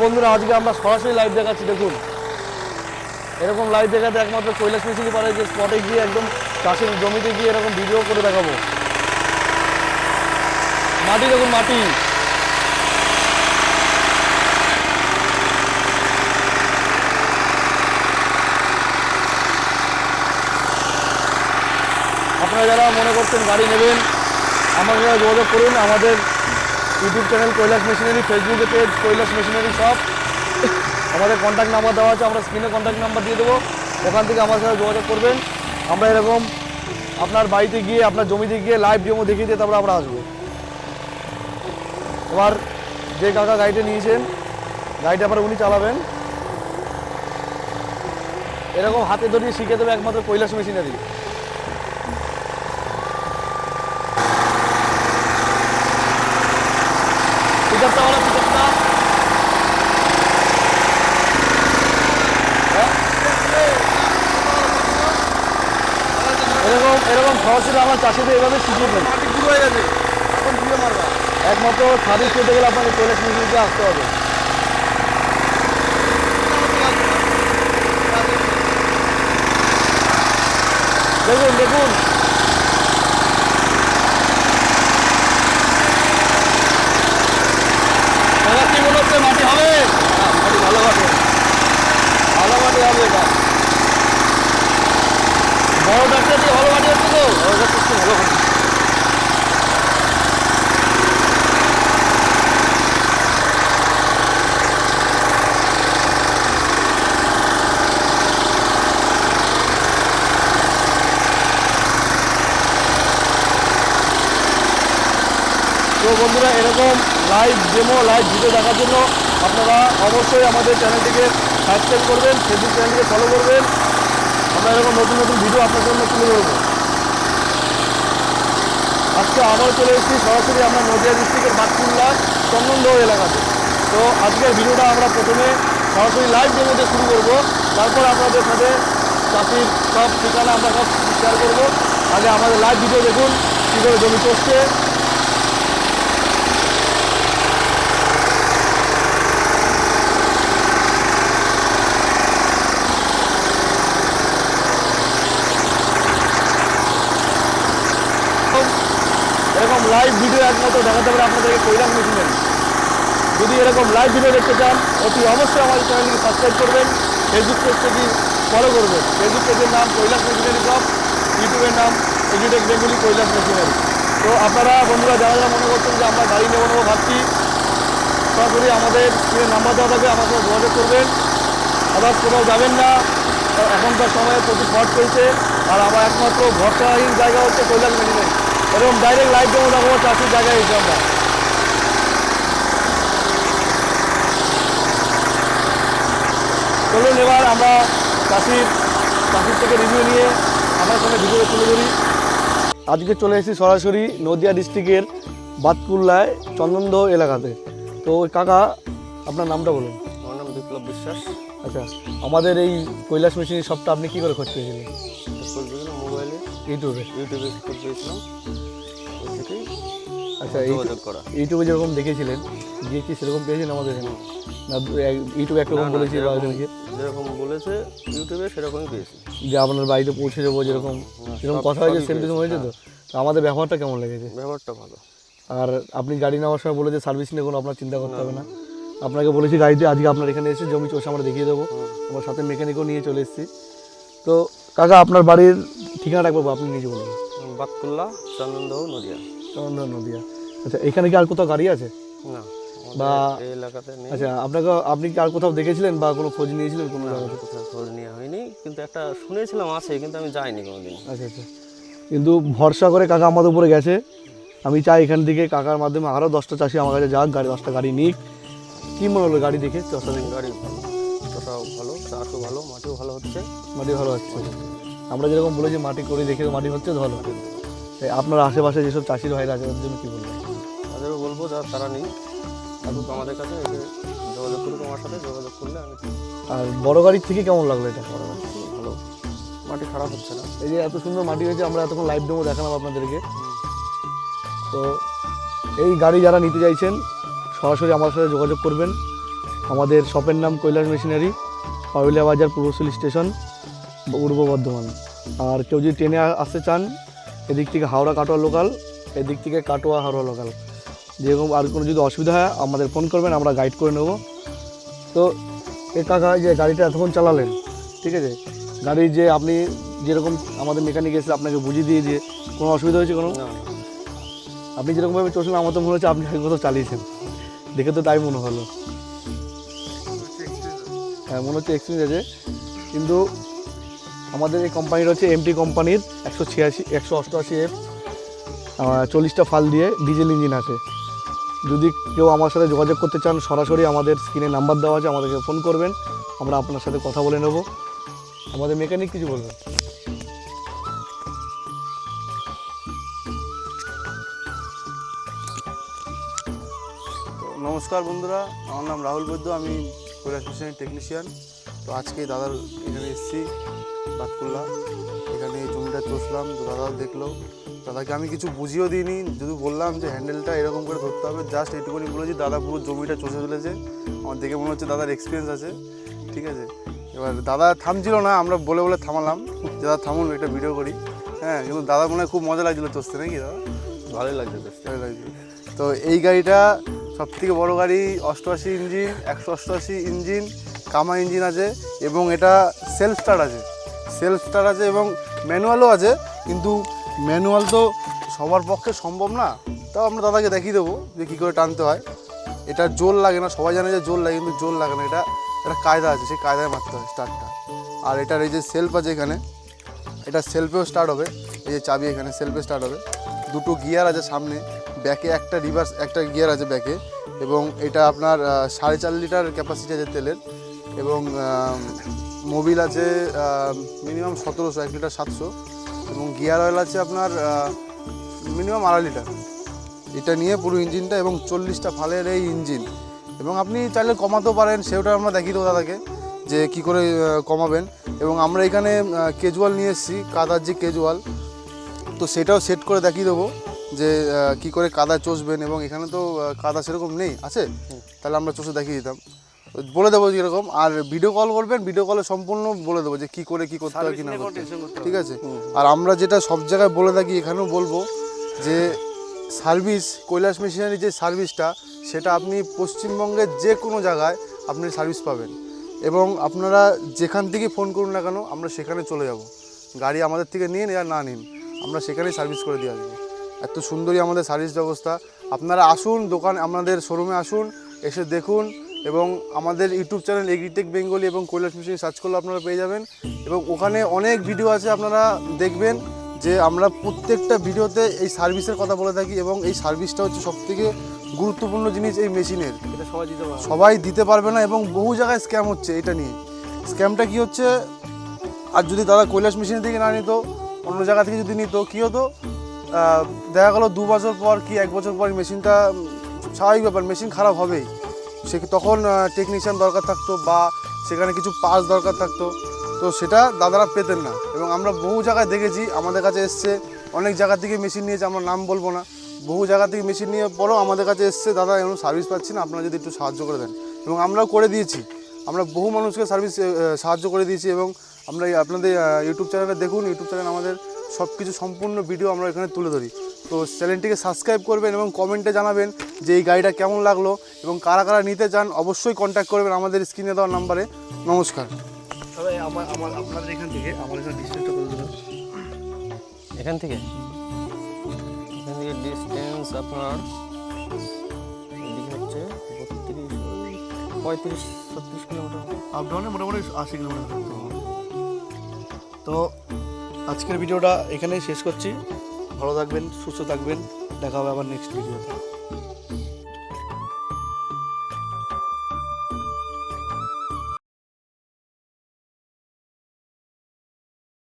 বন্ধুরা আজকে আমরা সরাসরি লাইভ দেখাচ্ছি। দেখুন এরকম লাইভ দেখাতে একমাত্র কৈলাস মেশিনই পারে, যে স্পটে গিয়ে একদম চাষের জমিতে গিয়ে এরকম ভিডিও করে দেখাবো। মাটি দেখুন, মাটি আপনারা যারা মনে করছেন গাড়ি নেবেন আমার সাথে যোগাযোগ করুন। আমাদের ইউটিউব চ্যানেল কৈলাস মেশিনারি, ফেসবুকে পেজ কৈলাস মেশিনারি সব, আমাদের কন্ট্যাক্ট নাম্বার দেওয়া আছে, আমরা স্ক্রিনে কন্ট্যাক্ট নাম্বার দিয়ে দেবো, ওখান থেকে আমার সাথে যোগাযোগ করবেন। আমরা এরকম আপনার বাড়িতে গিয়ে আপনার জমিতে গিয়ে লাইভ ডেমো দেখিয়ে দিয়ে তারপরে আমরা আসবো। এবার যে কাকা গাড়িটা নিয়েছেন গাড়িটা আবার উনি চালাবেন, এরকম হাতে ধরিয়ে শিখে দেবে একমাত্র কৈলাস মেশিনারি। পিকআপটা বলো, পিকআপটা এরকম সরাসরি আমার চাষিদের এভাবে শিখিয়ে দেন। একমাত্র সার্ভিস পেতে গেলে আপনাকে কৈলাস মেশিনারিতে আসতে হবে। দেখুন দেখুন কি মনে হচ্ছে মাটি হবে? মাটি ভালো মাটি, ভালো মাটি হবে। এটা বড় ডাক্তার দিয়ে ভালো মাটি হচ্ছে তো, বড় ডাক্তার ভালো মাটি। তো বন্ধুরা এরকম লাইভ ডেমো, লাইভ ভিডিও দেখার জন্য আপনারা অবশ্যই আমাদের চ্যানেলটিকে সাবস্ক্রাইব করবেন, ফেসবুক চ্যানেলটিকে ফলো করবেন। আমরা এরকম নতুন নতুন ভিডিও আপনার জন্য তুলে ধরবো। আজকে আবার চলে এসেছি সরাসরি আমরা নদিয়া ডিস্ট্রিক্টের বাতকুল্লা চন্দনদহ এলাকাতে। তো আজকের ভিডিওটা আমরা প্রথমে সরাসরি লাইভ ডেমো দিয়ে শুরু করবো, তারপর আপনাদের সাথে চাষির সব ঠিকানা আমরা সব শেয়ার করবো। আগে আমাদের লাইভ ভিডিও দেখুন কী করে জমি চষছে। এরকম লাইভ ভিডিও একমাত্র দেখাতে পারে আপনাদেরকে কৈলাস মেশিনারি। যদি এরকম লাইভ ভিডিও দেখতে চান অতি অবশ্যই আমাদের চ্যানেলটিকে সাবস্ক্রাইব করবেন, ফেসবুক পেজটি ফলো করবেন। ফেসবুক পেজের নাম কৈলাস মেশিনারি শপ, ইউটিউবের নাম এগ্রিটেক বেঙ্গলি কৈলাস মেশিনারি। তো আপনারা বন্ধুরা যারা যারা মনে করছেন যে আমরা গাড়ি নেবো ভাবছি, সরাসরি আমাদের স্ক্রিনে নাম্বার দেওয়া থাকবে, আমার সাথে যোগাযোগ করবেন। আবার কোথাও যাবেন না, এখনকার সময়ে প্রচুর ফট চলছে, আর আমার একমাত্র ভরসাহীন জায়গা হচ্ছে কৈলাস মেশিনারি। এরকম ডাইরেক্ট লাইভ ডেমো দেখাবো চাষির জায়গায় এসে আমরা। চলুন এবার আমরা চাষির থেকে রিভিউ নিয়ে আমার সঙ্গে ভিডিও তুলে ধরি। আজকে চলে এসেছি সরাসরি নদিয়া ডিস্ট্রিক্টের বাতকুল্লায় চন্দনদহ এলাকাতে। তো কাকা আপনার নামটা বলুন। আমার নাম বিপ্লব বিশ্বাস। আচ্ছা, আমাদের এই কৈলাস মেশিনারি শপটা আপনি কী করে খোঁজ পেয়েছিলেন? মোবাইলে, ইউটিউবে খোঁজ পেয়েছিলাম। আচ্ছা, ইউটিউবে যেরকম দেখেছিলেন গিয়ে কি সেরকম পেয়েছেন আমাদের এখানে? না ইউটিউবে একরকম বলেছি বা যেরকম বলেছে ইউটিউবে সেরকমই পেয়েছি, যে আপনার বাড়িতে পৌঁছে যাবো, যেরকম কথা হয়েছে সেম টু সেম হয়েছে। তো আমাদের ব্যবহারটা কেমন লেগেছে? ব্যবহারটা ভালো। আর আপনি গাড়ি নেওয়ার সময় বলে যে সার্ভিস নিয়ে কোনো আপনার চিন্তা করতে হবে না। আপনাকে বলেছি গাড়িতে আজকে আপনার এখানে এসে জমি চষে আমরা দেখিয়ে দেবো, আমার সাথে মেকানিকও নিয়ে চলে এসেছি। তো কাকা আপনার বাড়ির ঠিকানাটা একবার আপনি নিজে বলুন। বাতকুল্লা, চন্দনদহ, নদিয়া। চন্দনদহ, নদিয়া। আচ্ছা, এখানে কি আর কোথাও গাড়ি আছে? না, বা এই এলাকাতে নেই। আচ্ছা, আপনি কি আর কোথাও দেখেছিলেন বা কোনো খোঁজ নিয়েছিলেন? কোনো জায়গাতে কোথাও খোঁজ নেওয়া হয়নি, কিন্তু একটা শুনেছিলাম আছে, কিন্তু আমি যাইনি কোনোদিন। আচ্ছা আচ্ছা, কিন্তু ভরসা করে কাকা আমাদের উপরে গেছে। আমি চাই এখান থেকে কাকার মাধ্যমে আরও 10টা চাষি আমার কাছে যাক, 10টা গাড়ি নিক। কী মনে হলো গাড়ি দেখে? চষা দেখে গাড়ি ভালো, চষাও ভালো, চাষও ভালো, মাটিও ভালো হচ্ছে। মাটি ভালো হচ্ছে, আমরা যেরকম বলেছি মাটি করে দেখে মাটি হচ্ছে ভালো। তাই আপনার আশেপাশে যেসব চাষির ভাইরা আছে ওদের জন্য কী বলবেন? তাদেরও বলবো যারা তারা নেই, আমাদের কাছে এসে যোগাযোগ করুক, আমার সাথে যোগাযোগ করলে আমি। আর বড় গাড়ির থেকে কেমন লাগলো এটা? বড় গাড়ি ভালো, মাটি খারাপ হচ্ছে না। এই যে এত সুন্দর মাটি হয়েছে, আমরা এতক্ষণ লাইভ ডেমো দেখালাম আপনাদেরকে। তো এই গাড়ি যারা নিতে চাইছেন সরাসরি আমার সাথে যোগাযোগ করবেন। আমাদের শপের নাম কৈলাস মেশিনারি, পারুলিয়া বাজার, পূর্বশলী স্টেশন, পূর্ব বর্ধমান। আর কেউ যদি ট্রেনে আসতে চান, এদিক থেকে হাওড়া কাটোয়া লোকাল, এদিক থেকে কাটোয়া হাওড়া লোকাল, যেরকম আর কোনো যদি অসুবিধা হয় আমাদের ফোন করবেন, আমরা গাইড করে নেব। তো এ কাকা যে গাড়িটা এতক্ষণ চালালেন, ঠিক আছে, গাড়ি যে আপনি যেরকম আমাদের মেকানিক এসে আপনাকে বুঝিয়ে দিয়ে যে কোনো অসুবিধা হয়েছে কোনো? না, আপনি যেরকমভাবে চলছিলেন আমার তো মনে হচ্ছে আপনি আগে কোথাও চালিয়েছেন, দেখে তো তাই মনে হলো। হ্যাঁ, মনে হচ্ছে এক্সপিরিয়েন্স আছে। কিন্তু আমাদের এই কোম্পানির হচ্ছে এমটি কোম্পানির 188F 40টা ফাল দিয়ে ডিজেল ইঞ্জিন আছে। যদি কেউ আমার সাথে যোগাযোগ করতে চান, সরাসরি আমাদের স্ক্রিনে নাম্বার দেওয়া আছে, আমাদেরকে ফোন করবেন, আমরা আপনার সাথে কথা বলে নেব। আমাদের মেকানিক কিছু বলবেন? তো নমস্কার বন্ধুরা, আমার নাম রাহুল বৈদ্য, আমি কৈলাস মেশিনের টেকনিশিয়ান। তো আজকে দাদার এখানে এসেছি বাতকুল্লা, এখানে এই জমিটা চষলাম। তো দাদাও দেখলো, দাদাকে আমি কিছু বুঝিয়েও দিইনি, যদি বললাম যে হ্যান্ডেলটা এরকম করে ধরতে হবে, জাস্ট এইটুকুনি বলেছি, দাদা পুরো জমিটা চষে ফেলেছে। আমার দেখে মনে হচ্ছে দাদার এক্সপিরিয়েন্স আছে, ঠিক আছে। এবার দাদা থামছিল না, আমরা বলে বলে থামালাম যে দাদা থামুন, একটা ভিডিও করি। হ্যাঁ, কিন্তু দাদা মনে হয় খুব মজা লাগছিলো চষতে, নাকি দাদা? ভালোই লাগছে তো। ভালো লাগছে। তো এই গাড়িটা সবথেকে বড় গাড়ি, 88 ইঞ্জিন, 188 ইঞ্জিন, কামা ইঞ্জিন আছে, এবং এটা সেলফ স্টার্ট আছে এবং ম্যানুয়ালও আছে। কিন্তু ম্যানুয়াল তো সবার পক্ষে সম্ভব না, তাও আমরা দাদাকে দেখিয়ে দেবো যে কী করে টানতে হয়। এটা জোর লাগে না, সবাই জানে যে জোর লাগে, কিন্তু জোর লাগে না, এটা একটা কায়দা আছে, সেই কায়দায় মারতে হয় স্টার্টটা। আর এটার এই যে সেলফ আছে এখানে, এটা সেলফেও স্টার্ট হবে, এই যে চাবি এখানে সেলফে স্টার্ট হবে। দুটো গিয়ার আছে সামনে, ব্যাকে একটা রিভার্স একটা গিয়ার আছে ব্যাকে, এবং এটা আপনার 4.5 লিটার ক্যাপাসিটি আছে তেলের, এবং মোবিল আছে মিনিমাম 1700, 1 লিটার 700, এবং গিয়ার অয়েল আছে আপনার মিনিমাম 2.5 লিটার। এটা নিয়ে পুরো ইঞ্জিনটা, এবং 40টা ফালের এই ইঞ্জিন। এবং আপনি চাইলে কমাতেও পারেন, সেটা আমরা দেখিয়ে দেবো দাদাকে যে কী করে কমাবেন। এবং আমরা এখানে কেজুয়াল নিয়ে এসেছি, কাদার যে কেজুয়াল, তো সেটাও সেট করে দেখিয়ে দেবো যে কী করে কাদা চষবেন। এবং এখানে তো কাদা সেরকম নেই, আছে, তাহলে আমরা চষে দেখিয়ে দিতাম, বলে দেবো যেরকম। আর ভিডিও কল করবেন, ভিডিও কলে সম্পূর্ণ বলে দেবো যে কী করে কী করতে হয়, কী না করতে হয়, ঠিক আছে। আর আমরা যেটা সব জায়গায় বলে থাকি, এখানেও বলবো যে সার্ভিস, কৈলাস মেশিনারি যে সার্ভিসটা, সেটা আপনি পশ্চিমবঙ্গের যে কোনো জায়গায় আপনি সার্ভিস পাবেন। এবং আপনারা যেখান থেকে ফোন করুন না কেন, আমরা সেখানে চলে যাব। গাড়ি আমাদের থেকে নিন আর না নিন, আমরা সেখানেই সার্ভিস করে দিয়ে আসবো। এত সুন্দরই আমাদের সার্ভিস ব্যবস্থা। আপনারা আসুন, দোকান আমাদের শোরুমে আসুন, এসে দেখুন। এবং আমাদের ইউটিউব চ্যানেল এগ্রিটেক বেঙ্গলি এবং কৈলাস মেশিনারি সার্চ করলে আপনারা পেয়ে যাবেন। এবং ওখানে অনেক ভিডিও আছে, আপনারা দেখবেন যে আমরা প্রত্যেকটা ভিডিওতে এই সার্ভিসের কথা বলে থাকি। এবং এই সার্ভিসটা হচ্ছে সবথেকে গুরুত্বপূর্ণ জিনিস এই মেশিনের, এটা সবাই দিতে পারবে না। এবং বহু জায়গায় স্ক্যাম হচ্ছে এটা নিয়ে। স্ক্যামটা কী হচ্ছে, আর যদি দাদা কৈলাস মেশিন থেকে না নিত, অন্য জায়গা থেকে যদি নিত, কী হতো, দেখা গেলো 2 বছর পর কি 1 বছর পর মেশিনটা, স্বাভাবিক ব্যাপার, মেশিন খারাপ হবেই, সে তখন টেকনিশিয়ান দরকার থাকতো, বা সেখানে কিছু পার্টস দরকার থাকতো, তো সেটা দাদারা পেতেন না। এবং আমরা বহু জায়গায় দেখেছি, আমাদের কাছে এসছে, অনেক জায়গা থেকে মেশিন নিয়েছে, আমরা নাম বলবো না, বহু জায়গা থেকে মেশিন নিয়ে পরেও আমাদের কাছে এসছে, দাদা এমন সার্ভিস পাচ্ছি না, আপনারা যদি একটু সাহায্য করে দেন। এবং আমরাও করে দিয়েছি, আমরা বহু মানুষকে সাহায্য করে দিয়েছি। এবং আমরা আপনাদের ইউটিউব চ্যানেলে দেখুন, ইউটিউব চ্যানেল আমাদের সব কিছু সম্পূর্ণ ভিডিও আমরা এখানে তুলে ধরি। তো চ্যানেলটিকে সাবস্ক্রাইব করবেন এবং কমেন্টে জানাবেন যে এই গাড়িটা কেমন লাগলো, এবং কারা কারা নিতে চান অবশ্যই কন্ট্যাক্ট করবেন আমাদের স্ক্রিনে দেওয়া নাম্বারে। নমস্কার। তবে আপনাদের এখান থেকে আমার এখানে ডিস্টেন্সটা কত দূর? এখান থেকে ডিস্টেন্স আপনার এদিকে হচ্ছে 35-36 কিলোমিটার, আপ ডাউনে মোটামুটি 80 কিলোমিটার থাকতে হবে। তো আজকের ভিডিওটা এখানেই শেষ করছি। ভালো থাকবেন, সুস্থ থাকবেন, দেখা হবে আবার নেক্সট ভিডিওতে।